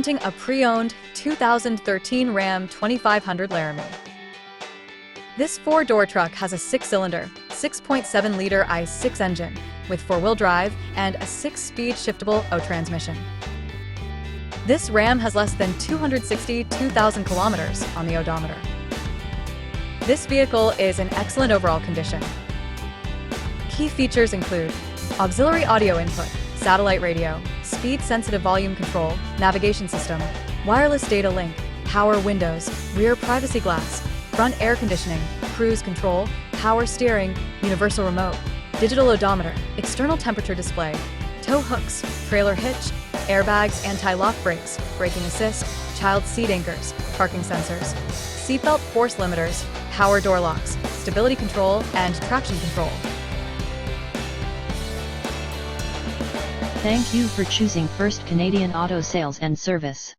presenting a pre-owned 2013 Ram 2500 Laramie. This four-door truck has a six-cylinder, 6.7-liter i6 engine with four-wheel drive and a six-speed shiftable O transmission. This Ram has less than 262,000 kilometers on the odometer. This vehicle is in excellent overall condition. Key features include auxiliary audio input, satellite radio, speed-sensitive volume control, navigation system, wireless data link, power windows, rear privacy glass, front air conditioning, cruise control, power steering, universal remote, digital odometer, external temperature display, tow hooks, trailer hitch, airbags, anti-lock brakes, braking assist, child seat anchors, parking sensors, seatbelt force limiters, power door locks, stability control, and traction control. Thank you for choosing First Canadian Auto Sales and Service.